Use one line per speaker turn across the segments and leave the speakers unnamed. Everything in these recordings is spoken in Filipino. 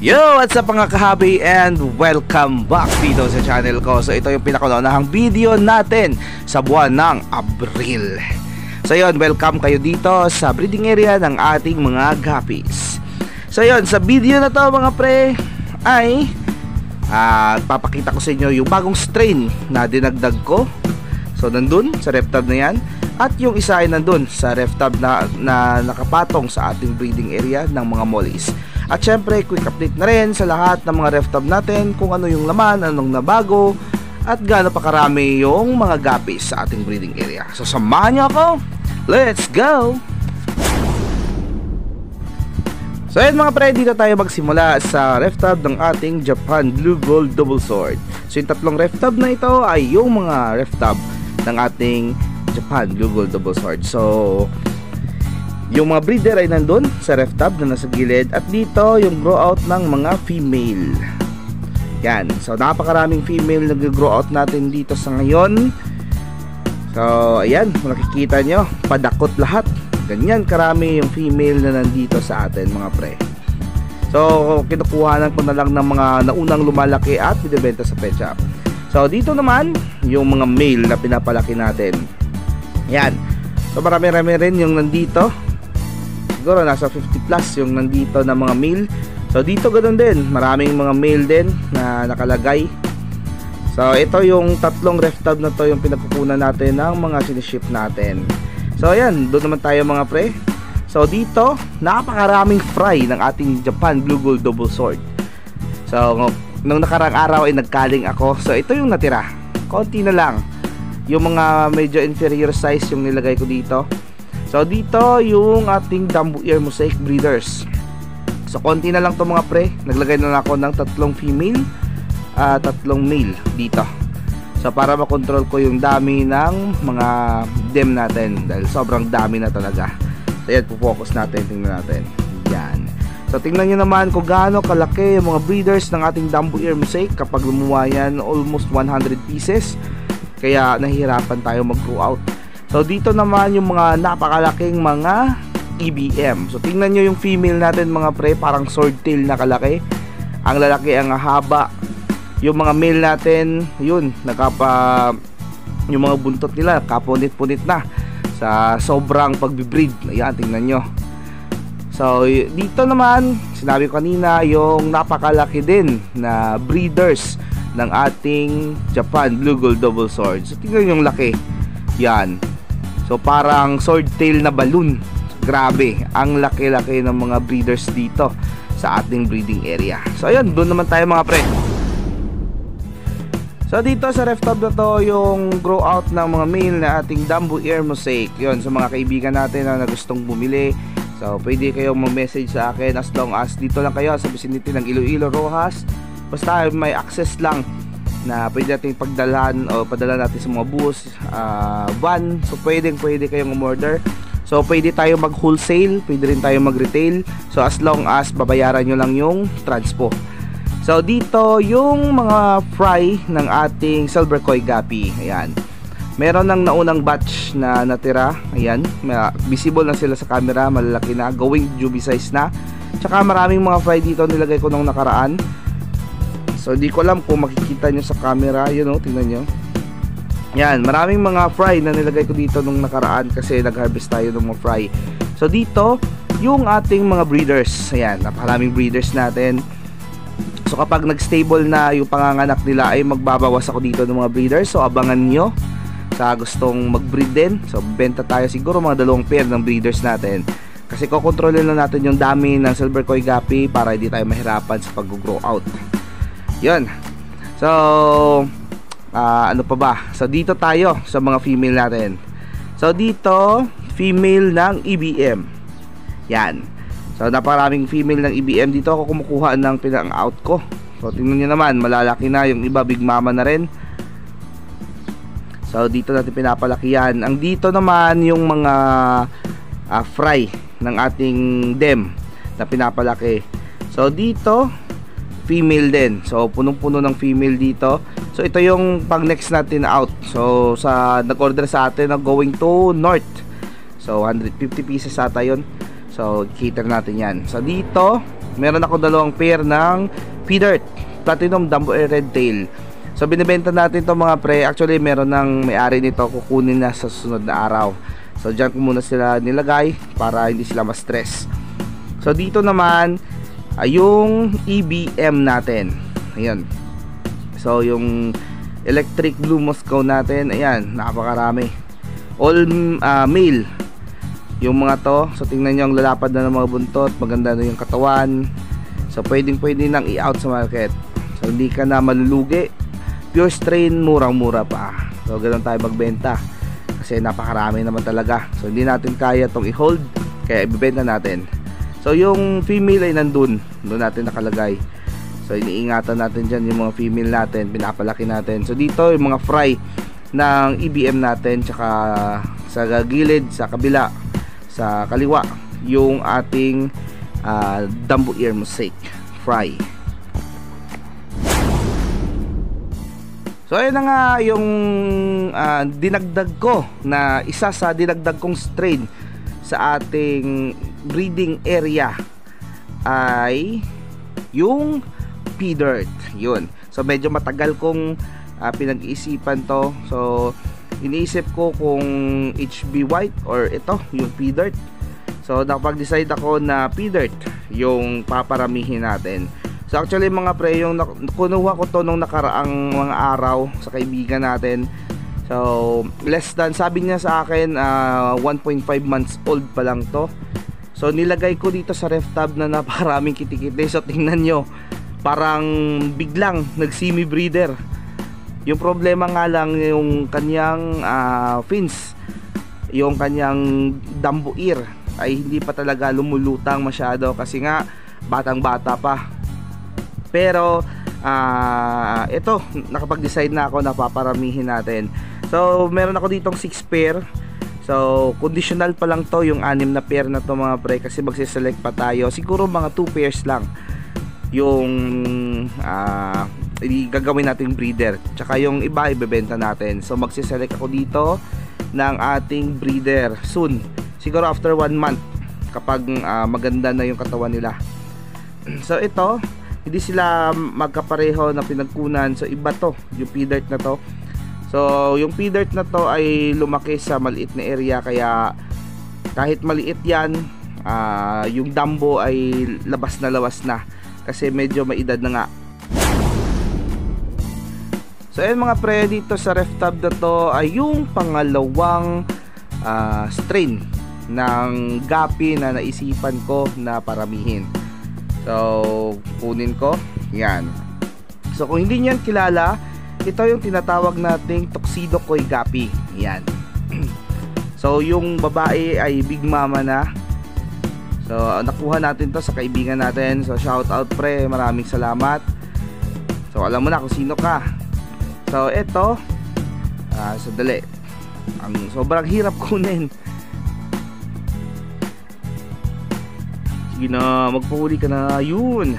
Yo! What's up mga kahabi and welcome back dito sa channel ko. So ito yung pinakaunahang video natin sa buwan ng Abril. So yun, welcome kayo dito sa breeding area ng ating mga guppies. So yun, sa video na to mga pre ay papakita ko sa inyo yung bagong strain na dinagdag ko. So nandun sa RefTab na yan. At yung isa ay nandun sa RefTab na nakapatong sa ating breeding area ng mga mollies. At syempre, quick update na rin sa lahat ng mga RefTab natin kung ano yung laman, anong nabago, at gaano pa karami yung mga guppies sa ating breeding area. So, samahan nyo ako! Let's go! So, yun mga pre, dito tayo magsimula sa RefTab ng ating Japan Blue Gold Double Sword. So, yung tatlong RefTab na ito ay yung mga RefTab ng ating Japan Blue Gold Double Sword. So, yung mga breeder ay nandun sa RefTab na nasa gilid. At dito yung grow out ng mga female. Yan. So napakaraming female na grow out natin dito sa ngayon. So ayan, nakikita nyo, padakot lahat. Ganyan karami yung female na nandito sa atin mga pre. So kinukuhanan ko na lang ng mga naunang lumalaki at binibenta sa pet shop. So dito naman yung mga male na pinapalaki natin. Yan. So marami-rami rin yung nandito. Siguro nasa 50 plus yung nandito na mga male. So dito ganoon din, maraming mga male din na nakalagay. So ito yung tatlong RefTab na to yung pinagkukunan natin ng mga siniship natin. So ayan, doon naman tayo mga pre. So dito, napakaraming fry ng ating Japan Blue Gold Double Sword. So nung nakarang araw ay nagkaling ako. So ito yung natira, konti na lang. Yung mga medyo inferior size yung nilagay ko dito. So dito yung ating Dumbo Ear Mosaic breeders. So konti na lang to mga pre. Naglagay na lang ako ng tatlong female, tatlong male dito. So para makontrol ko yung dami ng mga dem natin, dahil sobrang dami na talaga. So yan, focus natin, tingnan natin. Yan. So tingnan nyo naman kung gaano kalaki yung mga breeders ng ating Dumbo Ear Mosaic. Kapag lumuwa yan, almost 100 pieces. Kaya nahihirapan tayo mag-grow out. So dito naman yung mga napakalaking mga EBM. So tingnan nyo yung female natin mga pre, parang swordtail na kalaki. Ang lalaki ang haba. Yung mga male natin, yun, yung mga buntot nila kapunit-punit na sa sobrang pagbibreed. Ayan, tingnan nyo. So dito naman, sinabi ko kanina, yung napakalaki din na breeders ng ating Japan Blue Gold Double Sword. So tingnan yung laki. Yan. So parang swordtail na balloon. Grabe, ang laki-laki ng mga breeders dito sa ating breeding area. So ayun, doon naman tayo mga pre. So dito sa RefTab na to yung grow out ng mga male na ating Dumbo Ear Mosaic. Yun, sa mga kaibigan natin na gustong bumili. So pwede kayong mag-message sa akin as long as dito lang kayo sa vicinity ng Iloilo, Rojas. Basta may access lang na pwede natin pagdalhan o padala natin sa mga bus, van. So pwede kayong umorder. So pwede tayo mag wholesale, pwede rin tayo mag retail. So as long as babayaran nyo lang yung transpo. So dito yung mga fry ng ating silver koi guppy. Ayan, meron ng naunang batch na natira. Ayan, visible na sila sa camera, malalaki na, going juvie size na. Tsaka maraming mga fry dito nilagay ko nung nakaraan. So di ko alam kung makikita nyo sa camera. Yun o, tingnan nyo. Yan, maraming mga fry na nilagay ko dito nung nakaraan kasi nag-harvest tayo ng mga fry. So dito, yung ating mga breeders. Ayan, napakaraming breeders natin. So kapag nag-stable na yung panganganak nila ay magbabawas ako dito ng mga breeders. So abangan nyo sa gustong mag-breed din. So benta tayo siguro mga 2 pair ng breeders natin. Kasi kukontrolin lang natin yung dami ng silver koi guppy para hindi tayo mahirapan sa pag-grow out. Yun. So ano pa ba? So dito tayo sa mga female natin. So dito female ng EBM. Yan. So naparaming female ng EBM. Dito ako kumukuha ng pinang-out ko. So tingnan nyo naman, malalaki na. Yung iba big mama na rin. So dito natin pinapalaki yan. Ang dito naman yung mga fry ng ating dem na pinapalaki. So dito female din. So punong-puno ng female dito. So ito yung pang next natin out. So sa nag-order sa atin na going to north. So 150 pieces ata yun. So cater natin yan. So dito meron ako dalawang pair ng P-Dirt Platinum Dumbo Air Red Tail. So binibenta natin to mga pre. Actually meron ng may-ari nito, kukunin na sa susunod na araw. So dyan ko muna sila nilagay para hindi sila ma-stress. So dito naman yung EBM natin. Ayan. So yung electric blue Moscow natin, ayan, napakarami. All male yung mga to. So tingnan nyo ang lalapad na ng mga buntot, maganda na yung katawan. So pwede nang i-out sa market. So hindi ka na malulugi. Pure strain, murang-mura pa. So ganoon tayo magbenta kasi napakarami naman talaga. So hindi natin kaya tong i-hold, kaya ibebenta natin. So yung female ay doon natin nakalagay. So iniingatan natin dyan yung mga female natin, pinapalaki natin. So dito yung mga fry ng EBM natin, tsaka sa gilid, sa kabila, sa kaliwa, yung ating Dumbo Ear Mosaic fry. So ayun na nga yung dinagdag ko na isa sa dinagdag kong strain sa ating breeding area ay yung P-Dirt. Yun. So medyo matagal kong pinag-iisipan to. So iniisip ko kung HB White or ito, yung P-Dirt. So nakapag-decide ako na P-Dirt yung paparamihin natin. So actually mga pre, yung kunuha ko to nung nakaraang mga araw sa kaibigan natin. So less than, sabi niya sa akin 1.5 months old pa lang to. So nilagay ko dito sa ref tab na naparaming kitikite. So tingnan nyo, parang biglang nag-semi breeder. Yung problema nga lang yung kanyang fins, yung kanyang Dumbo Ear ay hindi pa talaga lumulutang masyado kasi nga batang bata pa. Pero ito, nakapag-decide na ako na paparamihin natin. So meron ako ditong 6 pair. So conditional pa lang to, yung 6 na pair na to mga pre, kasi magsiselect pa tayo. Siguro mga 2 pairs lang yung gagawin nating breeder, tsaka yung iba ibebenta natin. So magsiselect ako dito ng ating breeder soon, siguro after 1 month, kapag maganda na yung katawan nila. So ito, hindi sila magkapareho na pinagkunan. So iba to, yung P-Dirt na to. So yung P-Dirt na to ay lumaki sa maliit na area, kaya kahit maliit yan, yung Dumbo ay labas na kasi medyo may edad na nga. So ayun mga pre, dito sa ref tab na to ay yung pangalawang strain ng gapi na naisipan ko na paramihin. So kunin ko yan. So kung hindi niyan kilala, ito yung tinatawag nating Tuxedo Koi Gapi. Yan. So yung babae ay big mama na. So nakuha natin to sa kaibigan natin. So shout out pre, maraming salamat. So alam mo na kung sino ka. So ito, sandali, ang sobrang hirap kunin. Sige na, magpahuli ka na. Yun.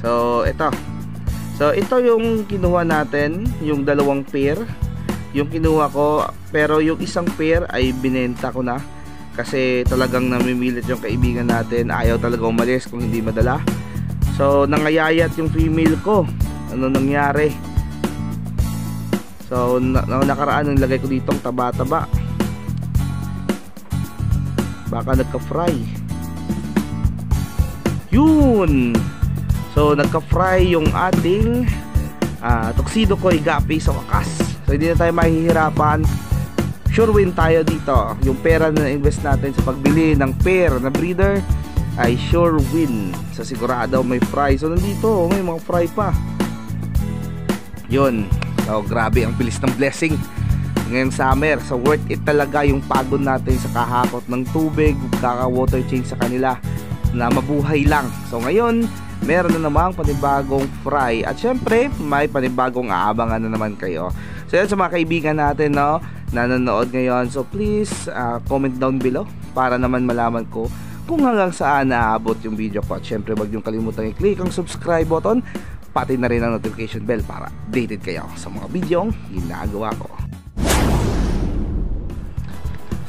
So ito yung kinuha natin, yung dalawang pair yung kinuha ko, pero yung isang pair ay binenta ko na kasi talagang namimilit yung kaibigan natin, ayaw talaga umalis kung hindi madala. So nangayayat yung female ko. Ano nangyari? So nakaraan nilagay ko ditong taba-taba, baka nagka-fry. Yun. So nagka-fry yung ating Tuxedo Koi Gapi sa wakas. So hindi na tayo mahihirapan, sure win tayo dito. Yung pera na invest natin sa pagbili ng pair na breeder ay sure win. So sigurado may fry. So nandito may mga fry pa. Yun. So grabe ang bilis ng blessing ngayong summer. So worth it talaga yung pagod natin sa kahakot ng tubig, kaka-water change sa kanila na mabuhay lang. So ngayon meron na namang panibagong fry, at syempre may panibagong aabangan na naman kayo. So yun sa mga kaibigan natin na nanonood ngayon, so please comment down below para naman malaman ko kung hanggang saan naabot yung video ko. At syempre wag niyong kalimutan i-click ang subscribe button, pati na rin ang notification bell para updated kayo sa mga videong ginagawa ko.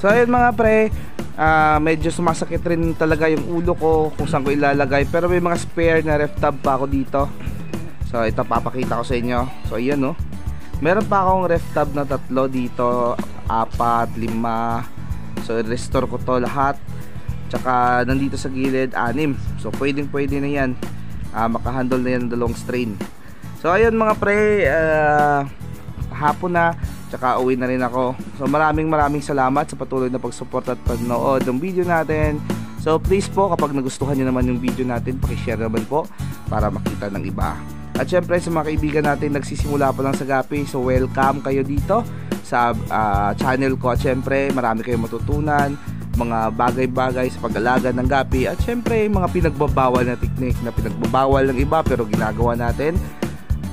So ayun mga pre, medyo sumasakit rin talaga yung ulo ko kung saan ko ilalagay, pero may mga spare na ref tab pa ako dito. So ito papakita ko sa inyo. So ayan no, meron pa akong ref tab na 3 dito, 4, 5. So restore ko to lahat. Tsaka nandito sa gilid 6. So pwedeng pwede na yan, makahandle na yan ng 2 strain. So ayun mga pre, hapon na, tsaka uwi na rin ako. So maraming salamat sa patuloy na pagsupport at panonood ng video natin. So please po, kapag nagustuhan nyo naman yung video natin, pakishare naman po para makita ng iba. At syempre sa mga kaibigan natin nagsisimula pa lang sa gapi, so welcome kayo dito sa channel ko. At syempre marami kayong matutunan, mga bagay-bagay sa pag-alaga ng gapi. At syempre mga pinagbabawal na technique na pinagbabawal ng iba pero ginagawa natin.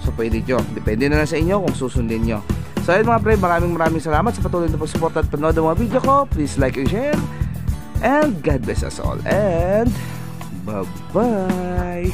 So pwede nyo, depende na lang sa inyo kung susundin nyo. So ayun mga pre, maraming salamat sa patuloy na pag-support at panood ng mga video ko. Please like and share, and God bless us all, and bye bye.